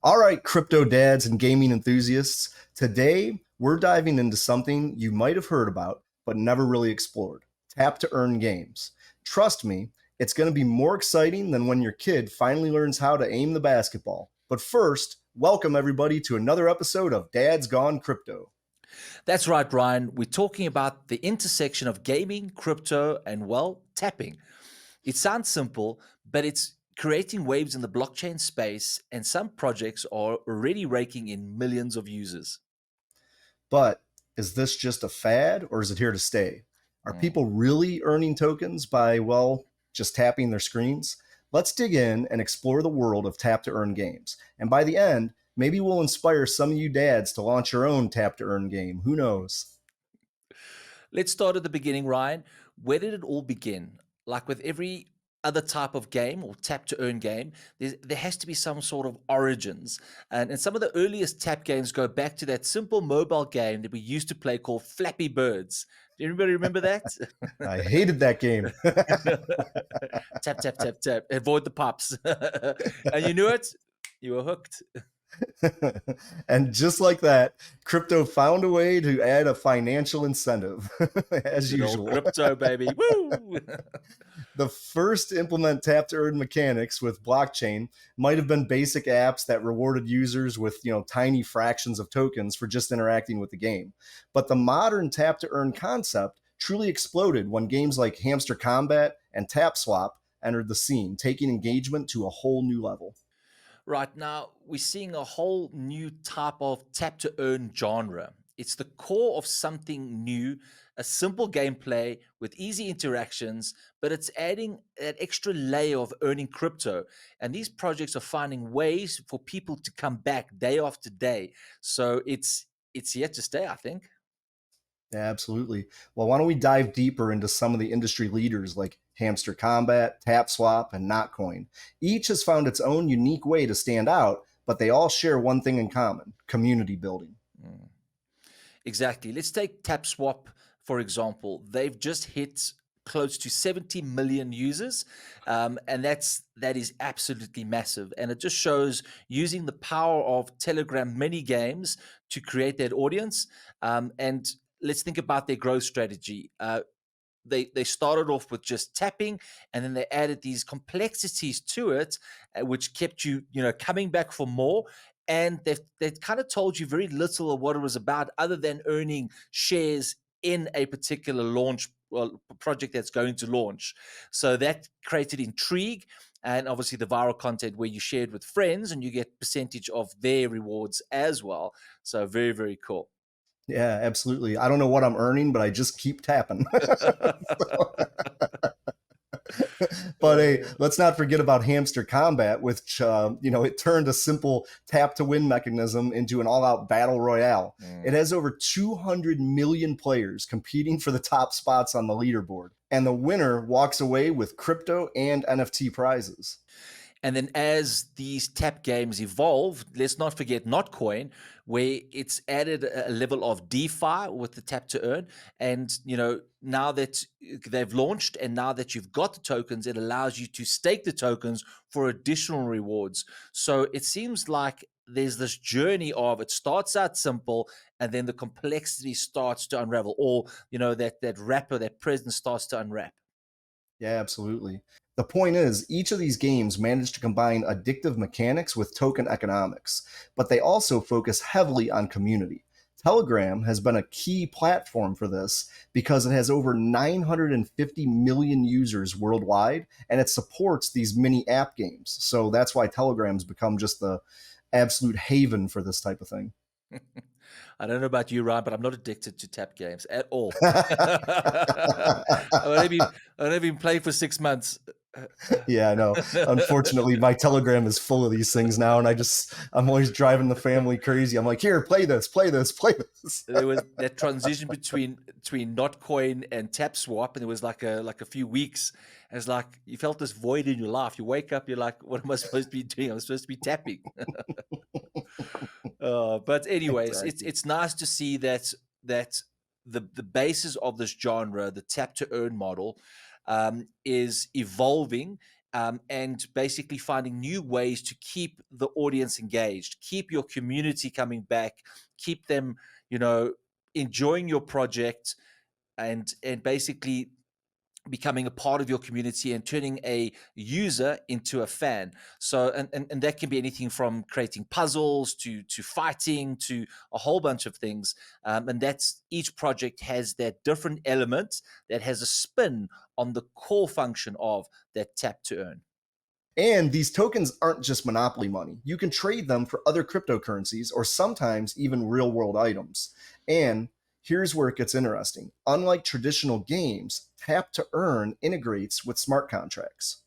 All right, crypto dads and gaming enthusiasts. Today, we're diving into something you might have heard about, but never really explored: tap to earn games. Trust me, it's going to be more exciting than when your kid finally learns how to aim the basketball. But first, welcome everybody to another episode of Dad's Gone Crypto. That's right, Ryan. We're talking about the intersection of gaming, crypto, and, well, tapping. It sounds simple, but it's creating waves in the blockchain space, and some projects are already raking in millions of users. But is this just a fad or is it here to stay? Are Mm. people really earning tokens by, well, just tapping their screens? Let's dig in and explore the world of tap to earn games. And by the end, maybe we'll inspire some of you dads to launch your own tap to earn game. Who knows? Let's start at the beginning, Ryan. Where did it all begin? Like with every other type of game or tap to earn game, there has to be some sort of origins. And some of the earliest tap games go back to that simple mobile game that we used to play called Flappy Birds. Do anybody remember that? I hated that game. Tap, tap, tap, tap. Avoid the pops. And you knew it, you were hooked. And just like that, crypto found a way to add a financial incentive, as Good old usual. crypto, baby. Woo! The first to implement tap to earn mechanics with blockchain might have been basic apps that rewarded users with tiny fractions of tokens for just interacting with the game. But the modern tap to earn concept truly exploded when games like Hamster Combat and TapSwap entered the scene, taking engagement to a whole new level. Right now, we're seeing a whole new type of tap to earn genre. It's the core of something new, a simple gameplay with easy interactions, but it's adding that extra layer of earning crypto. And these projects are finding ways for people to come back day after day. So it's yet to stay, I think. Yeah, absolutely. Well, why don't we dive deeper into some of the industry leaders like Hamster Combat, TapSwap, and Notcoin? Each has found its own unique way to stand out, but they all share one thing in common: community building. Mm. Exactly. Let's take TapSwap, for example. They've just hit close to 70 million users, and that is absolutely massive. And it just shows using the power of Telegram mini games to create that audience. And let's think about their growth strategy. They started off with just tapping, and then they added these complexities to it, which kept you coming back for more. And they've kind of told you very little of what it was about, other than earning shares in a particular launch, well, project that's going to launch. So that created intrigue, and obviously the viral content where you shared with friends and you get percentage of their rewards as well. So very, very cool. Yeah, absolutely. I don't know what I'm earning, but I just keep tapping. But hey, Uh, let's not forget about Hamster Combat, which it turned a simple tap to win mechanism into an all-out battle royale. It mm. has over 200 million players competing for the top spots on the leaderboard, and the winner walks away with crypto and NFT prizes. And then as these tap games evolve, let's not forget Notcoin, where it's added a level of DeFi with the tap to earn. And now that they've launched and now that you've got the tokens, it allows you to stake the tokens for additional rewards. So it seems like there's this journey of it starts out simple and then the complexity starts to unravel, or that wrapper, that present starts to unwrap. Yeah, absolutely. The point is, each of these games manage to combine addictive mechanics with token economics, but they also focus heavily on community. Telegram has been a key platform for this because it has over 950 million users worldwide and it supports these mini app games. So that's why Telegram's become just the absolute haven for this type of thing. I don't know about you, Ryan, but I'm not addicted to tap games at all. I've only been playing for 6 months. Yeah, I know. Unfortunately, my Telegram is full of these things now, and I'm always driving the family crazy. I'm like, here, play this, play this, play this. There was that transition between Notcoin and TapSwap, and it was like a few weeks. And it's like you felt this void in your life. You wake up, you're like, "What am I supposed to be doing? I'm supposed to be tapping." But anyways, it's Exactly. it's nice to see that the basis of this genre, the tap to earn model, is evolving, and basically finding new ways to keep the audience engaged, keep your community coming back, keep them, you know, enjoying your project, and basically becoming a part of your community and turning a user into a fan. So and that can be anything from creating puzzles to fighting to a whole bunch of things. And that's each project has that different element that has a spin on the core function of that tap to earn. And these tokens aren't just monopoly money. You can trade them for other cryptocurrencies or sometimes even real world items. And here's where it gets interesting. Unlike traditional games, tap to earn integrates with smart contracts.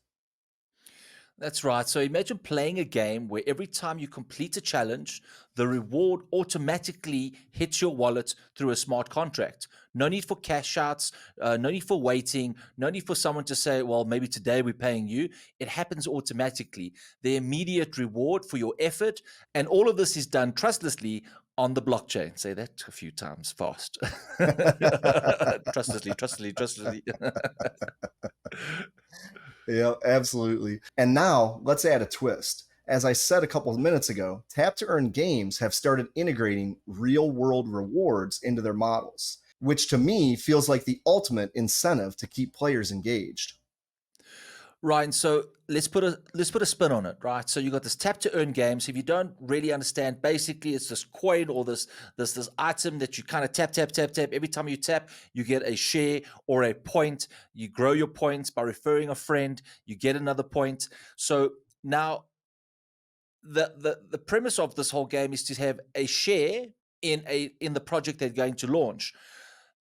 That's right. So imagine playing a game where every time you complete a challenge, the reward automatically hits your wallet through a smart contract. No need for cash outs, no need for waiting, no need for someone to say, well, maybe today we're paying you. It happens automatically. The immediate reward for your effort. And all of this is done trustlessly on the blockchain. Say that a few times fast. Trustlessly, trustlessly, trustlessly. Yeah, absolutely. And now let's add a twist. As I said a couple of minutes ago, tap to earn games have started integrating real world rewards into their models, which to me feels like the ultimate incentive to keep players engaged. Right, and so let's put a spin on it, right? So you got this tap to earn games. If you don't really understand, basically it's this coin or this item that you kind of tap tap tap tap. Every time you tap, you get a share or a point. You grow your points by referring a friend. You get another point. So now the premise of this whole game is to have a share in the project they're going to launch.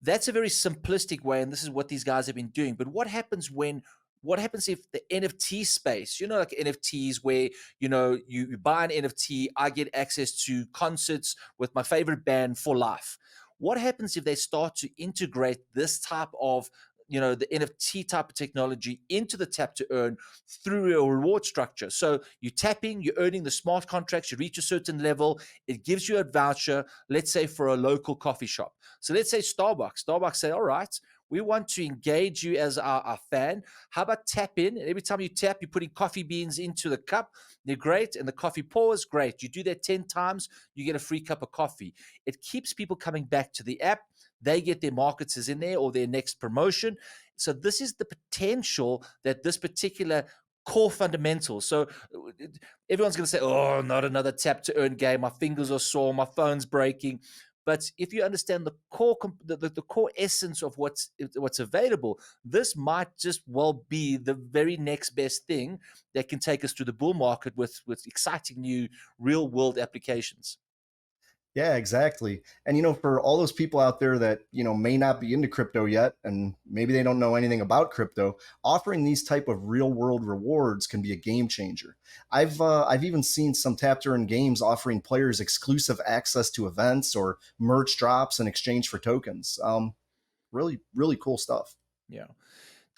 That's a very simplistic way, and this is what these guys have been doing. But what happens if the NFT space, like NFTs, where you buy an NFT, I get access to concerts with my favorite band for life. What happens if they start to integrate this type of the NFT type of technology into the tap to earn through a reward structure? So you're tapping, you're earning the smart contracts, you reach a certain level, it gives you a voucher, let's say for a local coffee shop. So let's say Starbucks. Starbucks say, all right, we want to engage you as our fan. How about tap in? And every time you tap, you're putting coffee beans into the cup. They're great. And the coffee pours, great. You do that 10 times, you get a free cup of coffee. It keeps people coming back to the app. They get their marketers in there or their next promotion. So this is the potential that this particular core fundamental. So everyone's going to say, oh, not another tap to earn game. My fingers are sore. My phone's breaking. But if you understand the core, the core essence of what's available, this might just well be the very next best thing that can take us to the bull market with exciting new real world applications. Yeah, exactly. And for all those people out there that, may not be into crypto yet and maybe they don't know anything about crypto, offering these type of real-world rewards can be a game changer. I've even seen some tap to earn games offering players exclusive access to events or merch drops in exchange for tokens. Really, really cool stuff. Yeah.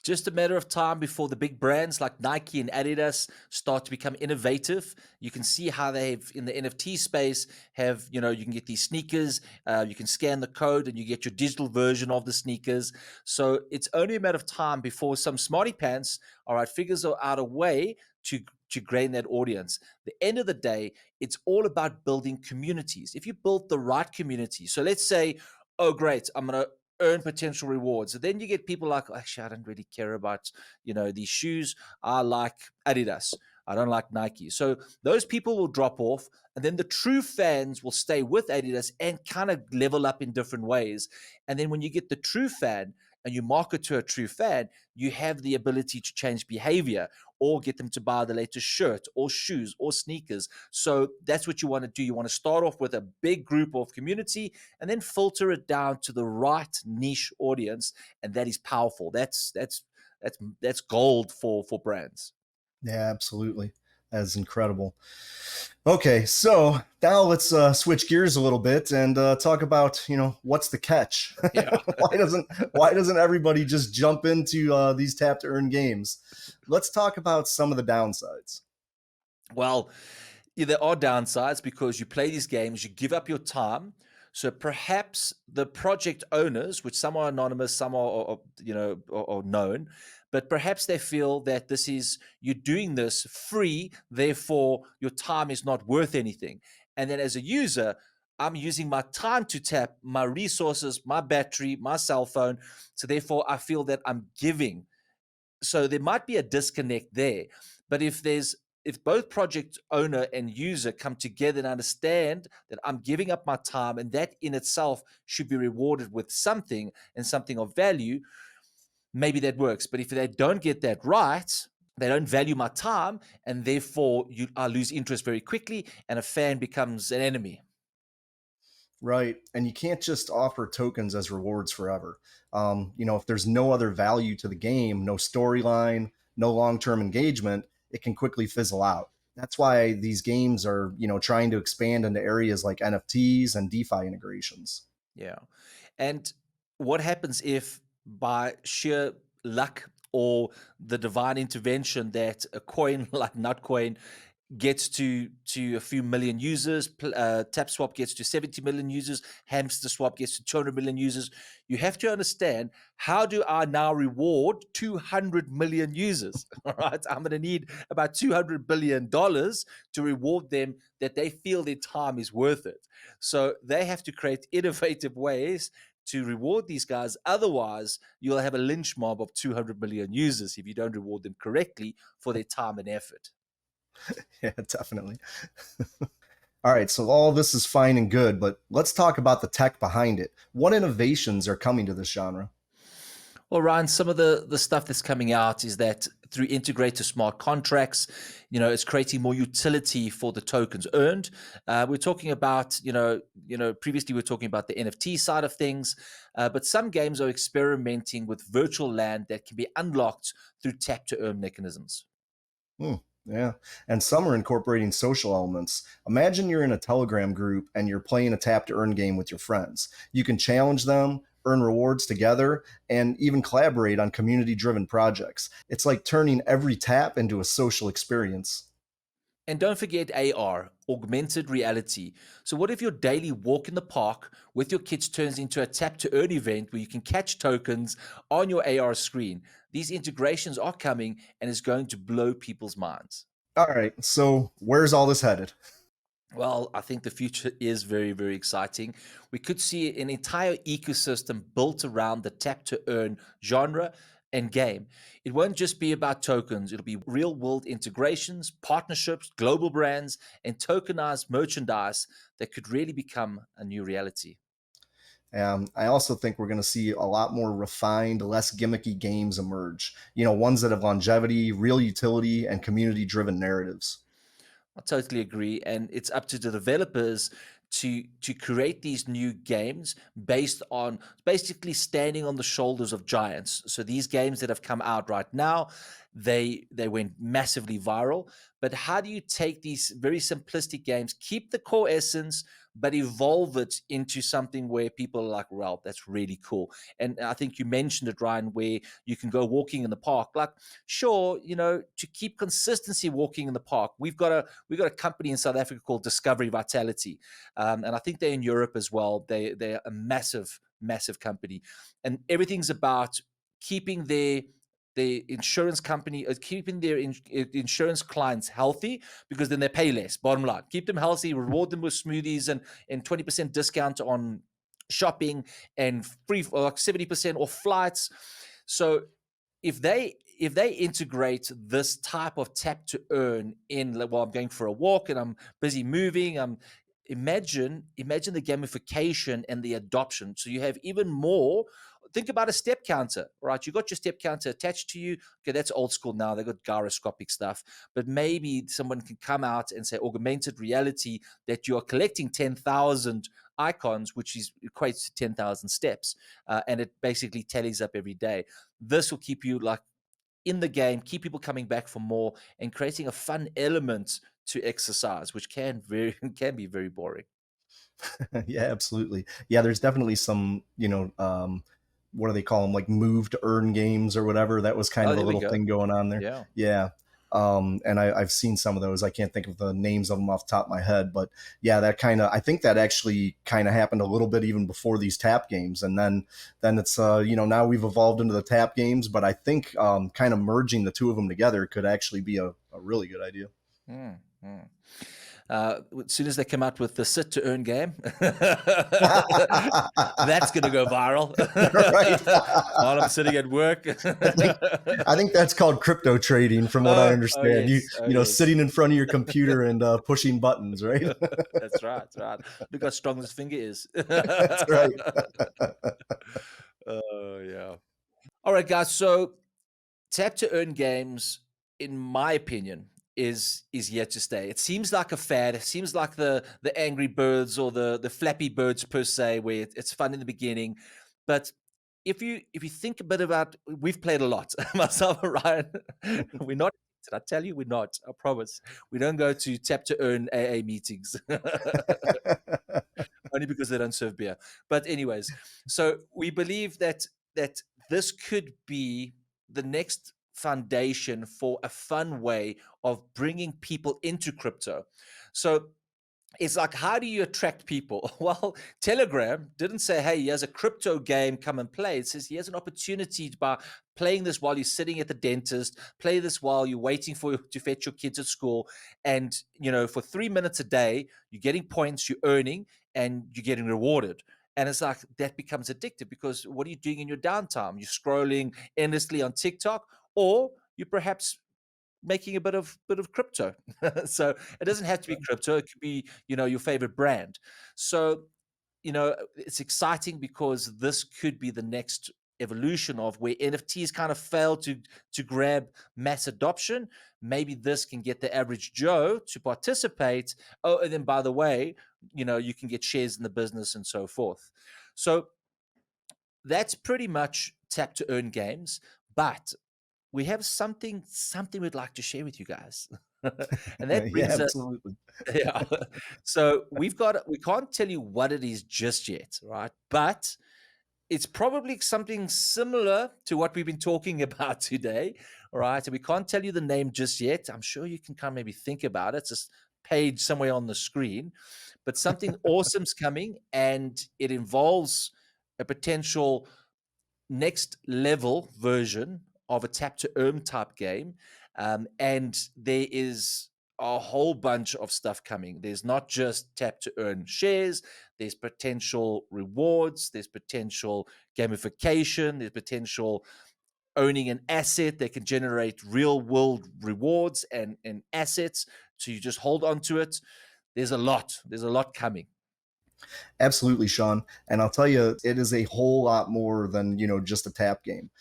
Just a matter of time before the big brands like Nike and Adidas start to become innovative. You can see how they've in the NFT space have, you can get these sneakers, you can scan the code and you get your digital version of the sneakers. So it's only a matter of time before some smarty pants, all right, figures out a way to gain that audience. The end of the day, it's all about building communities. If you build the right community, so let's say, oh great, I'm gonna earn potential rewards. So then you get people like, actually, I don't really care about, these shoes. I like Adidas. I don't like Nike. So those people will drop off, and then the true fans will stay with Adidas and kind of level up in different ways. And then when you get the true fan and you market to a true fan, you have the ability to change behavior or get them to buy the latest shirt or shoes or sneakers. So that's what you want to do. You want to start off with a big group of community and then filter it down to the right niche audience, and that is powerful. That's gold for brands. Yeah, absolutely. That's incredible. Okay, so now let's switch gears a little bit and talk about what's the catch? Yeah. why doesn't everybody just jump into these tap to earn games? Let's talk about some of the downsides. Well, yeah, there are downsides because you play these games, you give up your time. So perhaps the project owners, which some are anonymous, some are known, but perhaps they feel that this is you're doing this free, therefore your time is not worth anything. And then as a user, I'm using my time to tap, my resources, my battery, my cell phone. So therefore, I feel that I'm giving. So there might be a disconnect there. But if both project owner and user come together and understand that I'm giving up my time and that in itself should be rewarded with something and something of value, maybe that works. But if they don't get that right, they don't value my time, and therefore I lose interest very quickly, and a fan becomes an enemy. Right. And you can't just offer tokens as rewards forever. If there's no other value to the game, no storyline, no long term engagement, it can quickly fizzle out. That's why these games are, trying to expand into areas like NFTs and DeFi integrations. Yeah. And what happens if by sheer luck or the divine intervention that a coin like Notcoin gets to a few million users. TapSwap gets to 70 million users. Hamster Swap gets to 200 million users. You have to understand, how do I now reward 200 million users? All right, I'm going to need about $200 billion to reward them that they feel their time is worth it. So they have to create innovative ways to reward these guys. Otherwise, you'll have a lynch mob of 200 million users if you don't reward them correctly for their time and effort. Yeah, definitely. All right, so all this is fine and good, but let's talk about the tech behind it. What innovations are coming to this genre? Well, Ryan, some of the stuff that's coming out is that through integrated smart contracts, it's creating more utility for the tokens earned. We're talking about, previously we were talking about the NFT side of things, but some games are experimenting with virtual land that can be unlocked through tap to earn mechanisms. Hmm, yeah. And some are incorporating social elements. Imagine you're in a Telegram group and you're playing a tap to earn game with your friends. You can challenge them, earn rewards together, and even collaborate on community driven projects. It's like turning every tap into a social experience. And don't forget AR, augmented reality. So, what if your daily walk in the park with your kids turns into a tap to earn event where you can catch tokens on your AR screen? These integrations are coming and is going to blow people's minds. All right, so where's all this headed? Well, I think the future is very, very exciting. We could see an entire ecosystem built around the tap to earn genre and game. It won't just be about tokens, it'll be real world integrations, partnerships, global brands, and tokenized merchandise that could really become a new reality. I also think we're going to see a lot more refined, less gimmicky games emerge. Ones that have longevity, real utility, and community driven narratives. I totally agree, and it's up to the developers to create these new games based on basically standing on the shoulders of giants. So these games that have come out right now, they went massively viral. But how do you take these very simplistic games, keep the core essence, but evolve it into something where people are like, well, that's really cool. And I think you mentioned it, Ryan, where you can go walking in the park. Like, sure, to keep consistency walking in the park, we've got a company in South Africa called Discovery Vitality, and I think they're in Europe as well. They're a massive company, and everything's about keeping their insurance company, keeping their insurance clients healthy, because then they pay less. Bottom line, keep them healthy, reward them with smoothies and 20% discount on shopping and free, like 70% off flights. So if they integrate this type of tap to earn in, like, well, I'm going for a walk and I'm busy moving, imagine the gamification and the adoption. So you have even more. Think about a step counter, right? You got your step counter attached to you. Okay, that's old school now. They got gyroscopic stuff, but maybe someone can come out and say augmented reality, that you are collecting 10,000 icons, which equates to 10,000 steps, and it basically tallies up every day. This will keep you like in the game, keep people coming back for more, and creating a fun element to exercise, which can be very boring. Yeah, absolutely. Yeah, there's definitely some, what do they call them? Like move to earn games or whatever. That was kind Oh, of a there we little go. thing going on there. Yeah. Yeah. And I've seen some of those. I can't think of the names of them off the top of my head, but yeah, that kind of, I think that actually kind of happened a little bit even before these tap games, and then it's now we've evolved into the tap games, but I think kind of merging the two of them together could actually be a really good idea. Mm, mm. As soon as they come out with the sit to earn game, that's going to go viral. Right. While I'm sitting at work. I think I think that's called crypto trading, from what I Oh understand. You yes, oh you know, yes. sitting in front of your computer and pushing buttons, right? That's right. That's right. Look how strong this finger is. That's right. Oh yeah. All right, guys. So tap to earn games, in my opinion, is yet to stay. It seems like a fad. It seems like the Angry Birds or the Flappy Birds per se, where it's fun in the beginning, but if you think a bit about, we've played a lot, myself and Ryan. We're not. Did I tell you we're not? I promise. We don't go to tap to earn AA meetings. Only because they don't serve beer. But anyways, so we believe that this could be the next foundation for a fun way of bringing people into crypto. So it's like, how do you attract people? Well, Telegram didn't say, hey, here's a crypto game, come and play. It says here's an opportunity by playing this while you're sitting at the dentist, play this while you're waiting to fetch your kids at school. And, for 3 minutes a day, you're getting points, you're earning, and you're getting rewarded. And it's like that becomes addictive, because what are you doing in your downtime? You're scrolling endlessly on TikTok, or you perhaps making a bit of crypto. So it doesn't have to be crypto. It could be, your favorite brand. So, it's exciting because this could be the next evolution of where NFTs kind of failed to grab mass adoption. Maybe this can get the average Joe to participate. Oh, and then by the way, you can get shares in the business and so forth. So that's pretty much tap to earn games. But we have something we'd like to share with you guys. And that Yeah, brings us, absolutely. yeah. So we can't tell you what it is just yet, right? But it's probably something similar to what we've been talking about today. All right. And we can't tell you the name just yet. I'm sure you can kind of maybe think about it. It's just page somewhere on the screen. But something awesome's coming, and it involves a potential next level version of a tap to earn type game. And there is a whole bunch of stuff coming. There's not just tap to earn shares, there's potential rewards, there's potential gamification, there's potential owning an asset that can generate real world rewards and assets. So you just hold on to it. There's a lot coming. Absolutely, Sean. And I'll tell you, it is a whole lot more than, just a tap game.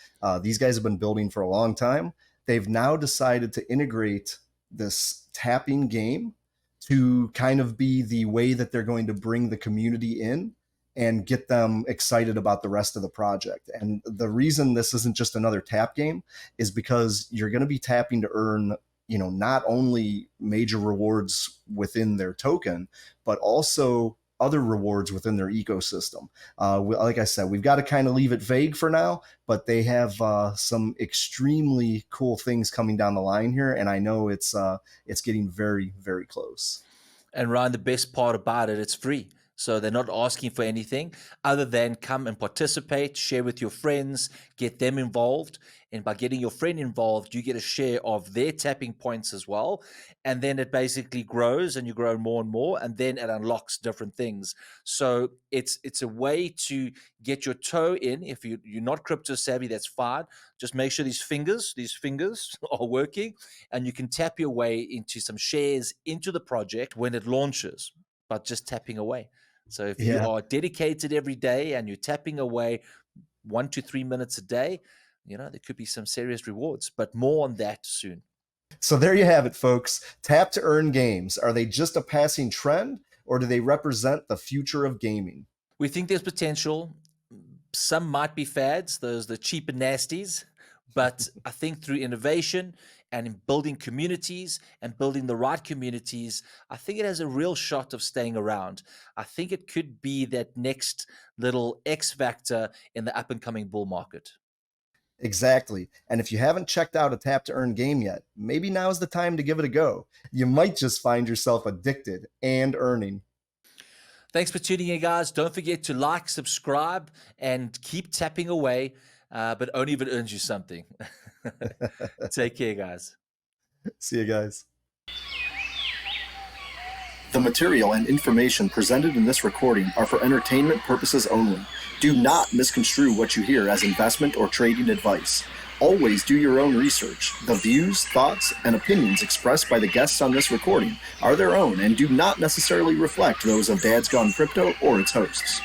These guys have been building for a long time. They've now decided to integrate this tapping game to kind of be the way that they're going to bring the community in and get them excited about the rest of the project. And the reason this isn't just another tap game is because you're going to be tapping to earn, not only major rewards within their token, but also other rewards within their ecosystem. Like I said, we've got to kind of leave it vague for now, but they have some extremely cool things coming down the line here, and I know it's getting very, very close. And Ryan, the best part about it, it's free. So they're not asking for anything other than come and participate, share with your friends, get them involved. And by getting your friend involved, you get a share of their tapping points as well. And then it basically grows and you grow more and more. And then it unlocks different things. So it's a way to get your toe in. If you're not crypto savvy, that's fine. Just make sure these fingers are working, and you can tap your way into some shares into the project when it launches, but just tapping away. So if you Yeah. are dedicated every day and you're tapping away 1 to 3 minutes a day, there could be some serious rewards, but more on that soon. So there you have it, folks. Tap to earn games. Are they just a passing trend, or do they represent the future of gaming? We think there's potential. Some might be fads, those the cheap and nasties, but I think through innovation and in building communities and building the right communities, I think it has a real shot of staying around. I think it could be that next little X factor in the up and coming bull market. Exactly. And if you haven't checked out a tap to earn game yet, maybe now's the time to give it a go. You might just find yourself addicted and earning. Thanks for tuning in, guys. Don't forget to like, subscribe, and keep tapping away, but only if it earns you something. Take care, guys. See you guys. The material and information presented in this recording are for entertainment purposes only. Do not misconstrue what you hear as investment or trading advice. Always do your own research. The views, thoughts, and opinions expressed by the guests on this recording are their own and do not necessarily reflect those of Dad's Gone Crypto or its hosts.